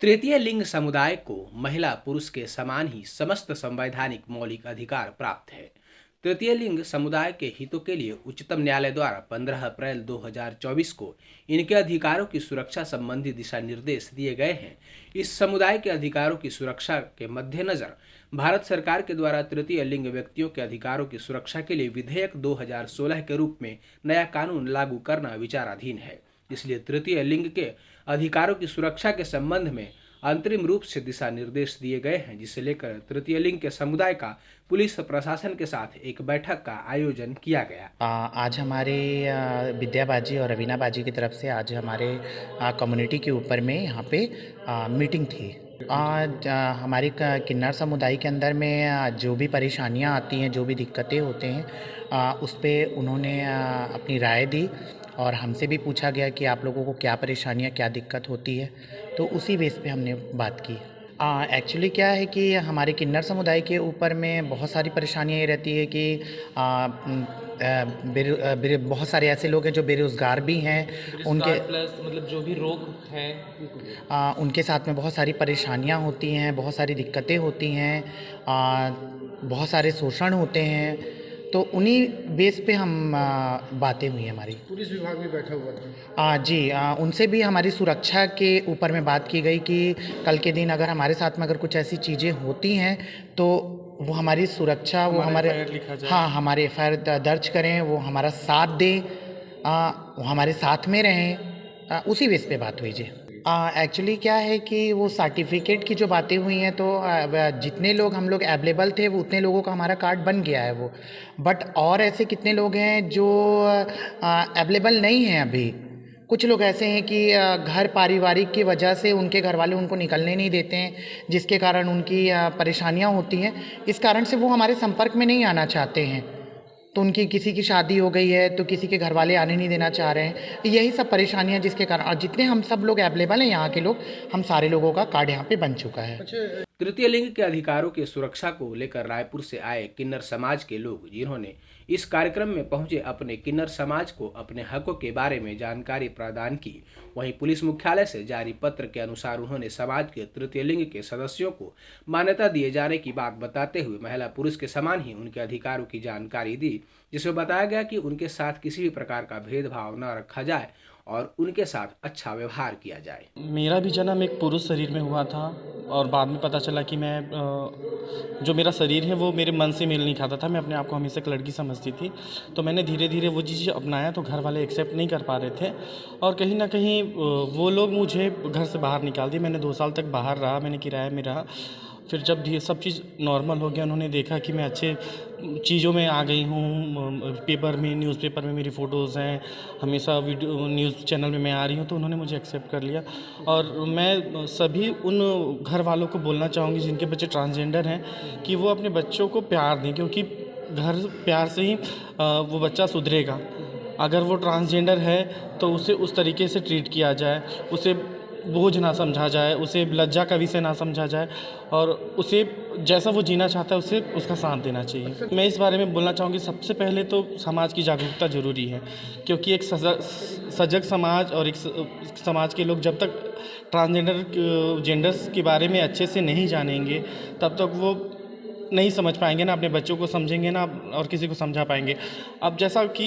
तृतीय लिंग समुदाय को महिला पुरुष के समान ही समस्त संवैधानिक मौलिक अधिकार प्राप्त है। तृतीय लिंग समुदाय के हितों के लिए उच्चतम न्यायालय द्वारा 15 अप्रैल 2024 को इनके अधिकारों की सुरक्षा संबंधी दिशा निर्देश दिए गए हैं। इस समुदाय के अधिकारों की सुरक्षा के मद्देनजर भारत सरकार के द्वारा तृतीय लिंग व्यक्तियों के अधिकारों की सुरक्षा के लिए विधेयक 2016 के रूप में नया कानून लागू करना विचाराधीन है। इसलिए तृतीय लिंग के अधिकारों की सुरक्षा के संबंध में अंतरिम रूप से दिशा निर्देश दिए गए हैं, जिसे लेकर तृतीय लिंग के समुदाय का पुलिस प्रशासन के साथ एक बैठक का आयोजन किया गया। आज हमारे विद्या बाजी और रवीना बाजी की तरफ से आज हमारे कम्युनिटी के ऊपर में यहाँ पे मीटिंग थी। आज हमारी किन्नर समुदाय के अंदर में जो भी परेशानियाँ आती हैं, जो भी दिक्कतें होते हैं, उस पर उन्होंने अपनी राय दी और हमसे भी पूछा गया कि आप लोगों को क्या परेशानियाँ, क्या दिक्कत होती है, तो उसी बेस पे हमने बात की। एक्चुअली क्या है कि हमारे किन्नर समुदाय के ऊपर में बहुत सारी परेशानियाँ ये रहती है कि बहुत सारे ऐसे लोग हैं जो बेरोज़गार भी हैं, उनके प्लस मतलब जो भी रोग है उनके साथ में बहुत सारी परेशानियाँ होती हैं, बहुत सारी दिक्कतें होती हैं, बहुत सारे शोषण होते हैं, तो उन्हीं बेस पे हम बातें हुई हमारी। पुलिस विभाग भी बैठा हुआ था। जी, उनसे भी हमारी सुरक्षा के ऊपर में बात की गई कि कल के दिन अगर हमारे साथ में अगर कुछ ऐसी चीज़ें होती हैं तो वो हमारी सुरक्षा, वो हमारे हमारे एफआईआर दर्ज करें, वो हमारा साथ दें, वो हमारे साथ में रहें, उसी बेस पे बात हुई जी। एक्चुअली क्या है कि वो सर्टिफिकेट की जो बातें हुई हैं तो जितने लोग हम लोग अवेलेबल थे वो उतने लोगों का हमारा कार्ड बन गया है वो, बट और ऐसे कितने लोग हैं जो अवेलेबल नहीं हैं अभी। कुछ लोग ऐसे हैं कि घर पारिवारिक की वजह से उनके घर वाले उनको निकलने नहीं देते हैं, जिसके कारण उनकी परेशानियां होती हैं, इस कारण से वो हमारे संपर्क में नहीं आना चाहते हैं। तो उनकी किसी की शादी हो गई है तो किसी के घर वाले आने नहीं देना चाह रहे हैं, यही सब परेशानियां जिसके कारण, और जितने हम सब लोग अवेलेबल हैं यहाँ के लोग, हम सारे लोगों का कार्ड यहाँ पे बन चुका है। तृतीय लिंग के अधिकारों की सुरक्षा को लेकर रायपुर से आए किन्नर समाज के लोग, जिन्होंने इस कार्यक्रम में पहुंचे अपने किन्नर समाज को अपने हकों के बारे में जानकारी प्रदान की। वहीं पुलिस मुख्यालय से जारी पत्र के अनुसार उन्होंने समाज के तृतीय लिंग के सदस्यों को मान्यता दिए जाने की बात बताते हुए महिला पुरुष के समान ही उनके अधिकारों की जानकारी दी, जिसमें बताया गया कि उनके साथ किसी भी प्रकार का भेदभाव न रखा जाए और उनके साथ अच्छा व्यवहार किया जाए। मेरा भी जन्म एक पुरुष शरीर में हुआ था और बाद में पता चला कि मैं जो मेरा शरीर है वो मेरे मन से मेल नहीं खाता था। मैं अपने आप को हमेशा एक लड़की समझती थी, तो मैंने धीरे धीरे वो चीज़ अपनाया, तो घर वाले एक्सेप्ट नहीं कर पा रहे थे और कहीं ना कहीं वो लोग मुझे घर से बाहर निकाल दिए। मैंने 2 साल तक बाहर रहा, मैंने किराए में रहा। फिर जब सब चीज़ नॉर्मल हो गया, उन्होंने देखा कि मैं अच्छे चीज़ों में आ गई हूँ, पेपर में, न्यूज़पेपर में मेरी फ़ोटोज़ हैं, हमेशा वीडियो न्यूज़ चैनल में मैं आ रही हूँ, तो उन्होंने मुझे एक्सेप्ट कर लिया। और मैं सभी उन घर वालों को बोलना चाहूँगी जिनके बच्चे ट्रांसजेंडर हैं कि वो अपने बच्चों को प्यार दें, क्योंकि घर प्यार से ही वो बच्चा सुधरेगा। अगर वो ट्रांसजेंडर है तो उसे उस तरीके से ट्रीट किया जाए, उसे बोझ ना समझा जाए, उसे लज्जा का विषय ना समझा जाए और उसे जैसा वो जीना चाहता है उसे उसका साथ देना चाहिए। मैं इस बारे में बोलना चाहूँगी, सबसे पहले तो समाज की जागरूकता ज़रूरी है, क्योंकि एक सजग समाज और एक समाज के लोग जब तक ट्रांसजेंडर जेंडर्स के बारे में अच्छे से नहीं जानेंगे तब तक वो नहीं समझ पाएंगे, ना अपने बच्चों को समझेंगे, ना और किसी को समझा पाएंगे। अब जैसा कि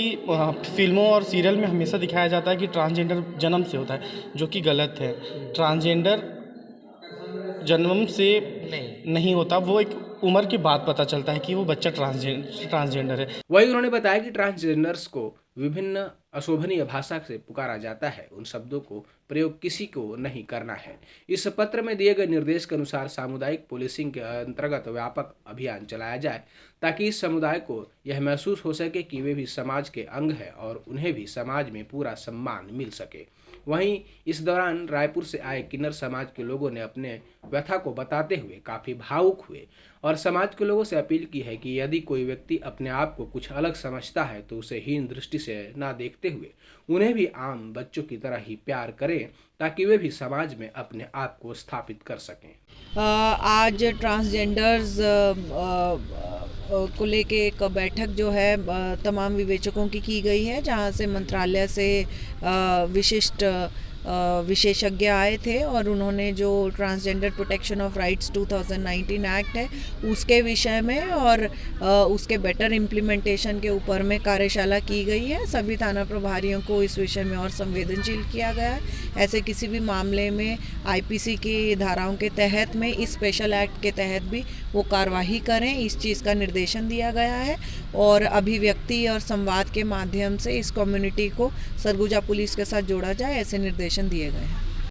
फिल्मों और सीरियल में हमेशा दिखाया जाता है कि ट्रांसजेंडर जन्म से होता है, जो कि गलत है। ट्रांसजेंडर जन्म से नहीं होता, वो एक उम्र के बाद पता चलता है कि वो बच्चा ट्रांसजेंडर है। वही उन्होंने बताया कि ट्रांसजेंडर्स को विभिन्न अशोभनीय भाषा से पुकारा जाता है, उन शब्दों को प्रयोग किसी को नहीं करना है। इस पत्र में दिए गए निर्देश के अनुसार सामुदायिक पुलिसिंग के अंतर्गत व्यापक अभियान चलाया जाए, ताकि इस समुदाय को यह महसूस हो सके कि वे भी समाज के अंग हैं और उन्हें भी समाज में पूरा सम्मान मिल सके। वहीं इस दौरान रायपुर से आए किन्नर समाज के लोगों ने अपने व्यथा को बताते हुए काफ़ी भावुक हुए और समाज के लोगों से अपील की है कि यदि कोई व्यक्ति अपने आप को कुछ अलग समझता है तो उसे हीन दृष्टि से ना देखते हुए उन्हें भी आम बच्चों की तरह ही प्यार करें, ताकि वे भी समाज में अपने आप को स्थापित कर सकें। आज ट्रांसजेंडर्स को लेके एक बैठक जो है तमाम विवेचकों की गई है, जहां से मंत्रालय से विशिष्ट विशेषज्ञ आए थे और उन्होंने जो transgender protection of rights 2019 act है उसके विषय में और उसके बेटर इम्प्लीमेंटेशन के ऊपर में कार्यशाला की गई है। सभी थाना प्रभारियों को इस विषय में और संवेदनशील किया गया है। ऐसे किसी भी मामले में आईपीसी की धाराओं के तहत में इस स्पेशल एक्ट के तहत भी वो कार्यवाही करें, इस चीज़ का निर्देशन दिया गया है और अभिव्यक्ति और संवाद के माध्यम से इस कम्युनिटी को सरगुजा पुलिस के साथ जोड़ा जाए, ऐसे निर्देशन दिए गए हैं।